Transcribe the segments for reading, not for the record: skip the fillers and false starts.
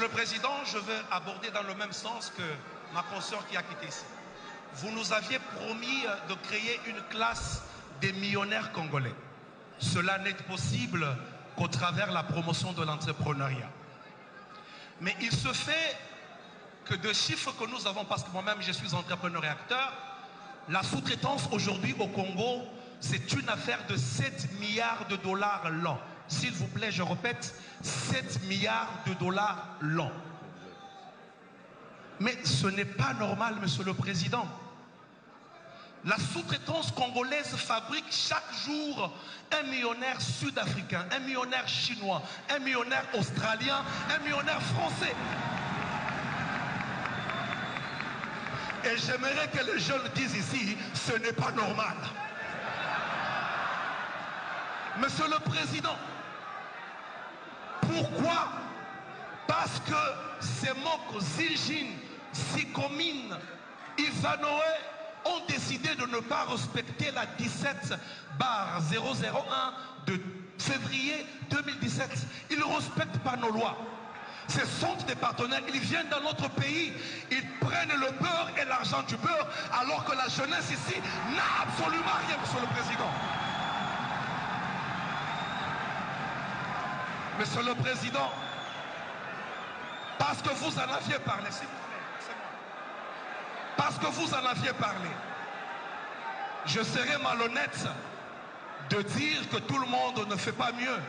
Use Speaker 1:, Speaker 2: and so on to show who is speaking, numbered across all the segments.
Speaker 1: Le président, je veux aborder dans le même sens que ma consoeur qui a quitté ici. Vous nous aviez promis de créer une classe des millionnaires congolais. Cela n'est possible qu'au travers la promotion de l'entrepreneuriat. Mais il se fait que de chiffres que nous avons, parce que moi-même je suis entrepreneur et acteur, la sous-traitance aujourd'hui au Congo, c'est une affaire de 7 milliards de dollars l'an. S'il vous plaît, je répète, 7 milliards de dollars l'an. Mais ce n'est pas normal, monsieur le président. La sous-traitance congolaise fabrique chaque jour un millionnaire sud-africain, un millionnaire chinois, un millionnaire australien, un millionnaire français. Et j'aimerais que les jeunes disent ici, ce n'est pas normal. Monsieur le président, pourquoi? Parce que ces mots Zijin, Sikomine, Ivanoé ont décidé de ne pas respecter la 17/001 de février 2017. Ils ne respectent pas nos lois. Ce sont des partenaires, ils viennent dans notre pays, ils prennent le beurre et l'argent du beurre, alors que la jeunesse ici n'a absolument rien, monsieur le président. Monsieur le président, parce que vous en aviez parlé, s'il vous plaît, laissez-moi. Parce que vous en aviez parlé, je serais malhonnête de dire que tout le monde ne fait pas mieux.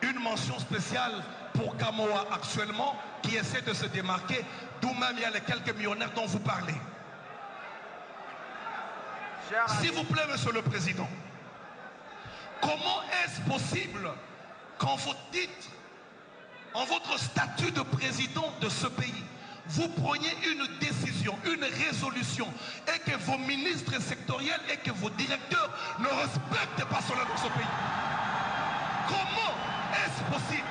Speaker 1: Une mention spéciale pour Kamoa actuellement, qui essaie de se démarquer, d'où même il y a les quelques millionnaires dont vous parlez. S'il vous plaît, monsieur le président, comment est-ce possible qu'en votre titre, en votre statut de président de ce pays, vous preniez une décision, une résolution, et que vos ministres sectoriels et que vos directeurs ne respectent pas cela dans ce pays? Comment est-ce possible?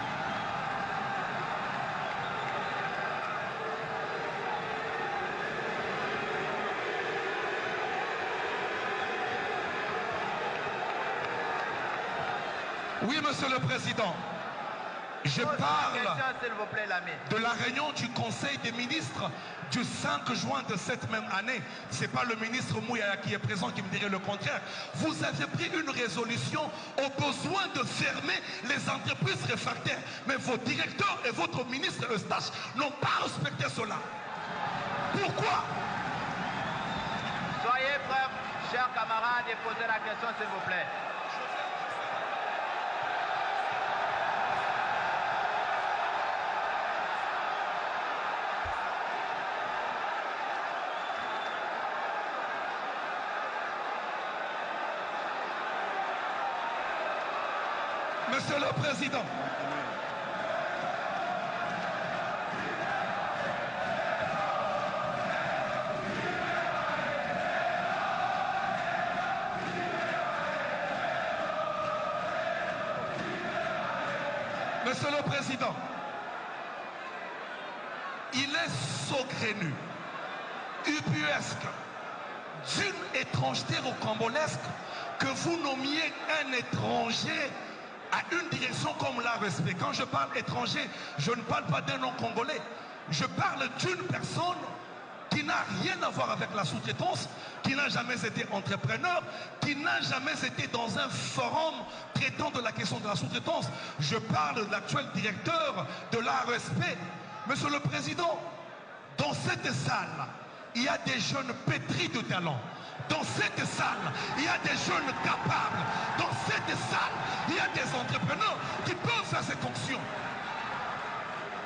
Speaker 1: Oui, monsieur le président. Je parle de la réunion du Conseil des ministres du 5 juin de cette même année. Ce n'est pas le ministre Mouyaya qui est présent qui me dirait le contraire. Vous avez pris une résolution au besoin de fermer les entreprises réfractaires. Mais vos directeurs et votre ministre Eustache n'ont pas respecté cela. Pourquoi?
Speaker 2: Soyez prêts, chers camarades, et posez la question, s'il vous plaît.
Speaker 1: Monsieur le Président, Monsieur le Président, il est saugrenu, ubuesque, d'une étrangeté rocambolesque que vous nommiez un étranger à une direction comme l'ARSP. Quand je parle étranger, je ne parle pas d'un nom congolais. Je parle d'une personne qui n'a rien à voir avec la sous-traitance, qui n'a jamais été entrepreneur, qui n'a jamais été dans un forum traitant de la question de la sous-traitance. Je parle de l'actuel directeur de l'ARSP. Monsieur le Président, dans cette salle, il y a des jeunes pétris de talent. Dans cette salle, il y a des jeunes capables. Dans cette salle, il y a des entrepreneurs qui peuvent faire cette fonction.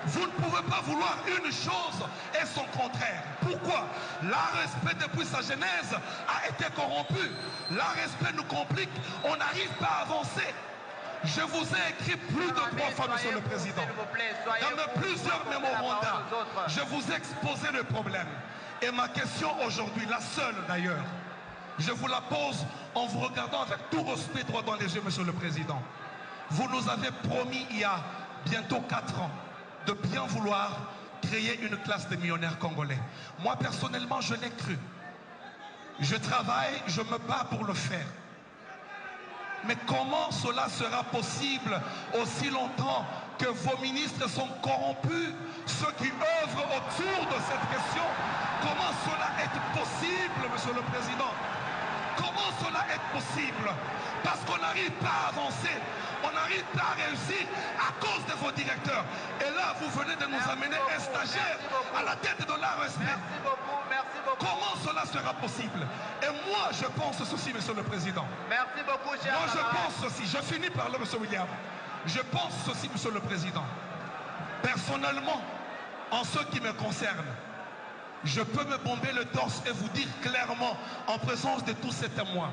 Speaker 1: Vous ne pouvez pas vouloir une chose et son contraire. Pourquoi? L'ARSP depuis sa genèse a été corrompu. L'ARSP nous complique, on n'arrive pas à avancer. Je vous ai écrit plus de 3 fois, monsieur le Président. Dans mes plusieurs mémorandums, je vous ai exposé le problème. Et ma question aujourd'hui, la seule d'ailleurs, je vous la pose en vous regardant avec tout respect droit dans les yeux, monsieur le Président. Vous nous avez promis il y a bientôt 4 ans de bien vouloir créer une classe de millionnaires congolais. Moi, personnellement, je l'ai cru. Je travaille, je me bats pour le faire. Mais comment cela sera possible aussi longtemps que vos ministres sont corrompus, ceux qui œuvrent autour de cette question? Comment cela est possible, Monsieur le Président? Comment cela est possible? Parce qu'on n'arrive pas à avancer, on n'arrive pas à réussir à cause de vos directeurs. Et là, vous venez de nous amener un stagiaire à la tête de l'ARSP.
Speaker 2: Merci beaucoup, merci beaucoup.
Speaker 1: Comment cela sera possible? Et moi, je pense ceci, Monsieur le Président.
Speaker 2: Merci beaucoup, cher
Speaker 1: Moi, je
Speaker 2: camarade.
Speaker 1: pense ceci. Je finis par là, Monsieur William. Je pense ceci, Monsieur le Président. Personnellement, en ce qui me concerne, je peux me bomber le torse et vous dire clairement, en présence de tous ces témoins,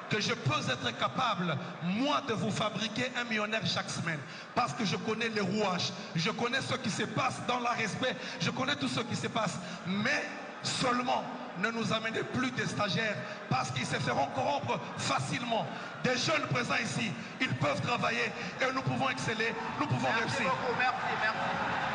Speaker 1: que je peux être capable, moi, de vous fabriquer un millionnaire chaque semaine. Parce que je connais les rouages, je connais ce qui se passe dans la respect, je connais tout ce qui se passe. Mais seulement, ne nous amenez plus des stagiaires parce qu'ils se feront corrompre facilement. Des jeunes présents ici, ils peuvent travailler et nous pouvons exceller, nous pouvons
Speaker 2: Merci
Speaker 1: réussir.
Speaker 2: beaucoup, merci, merci.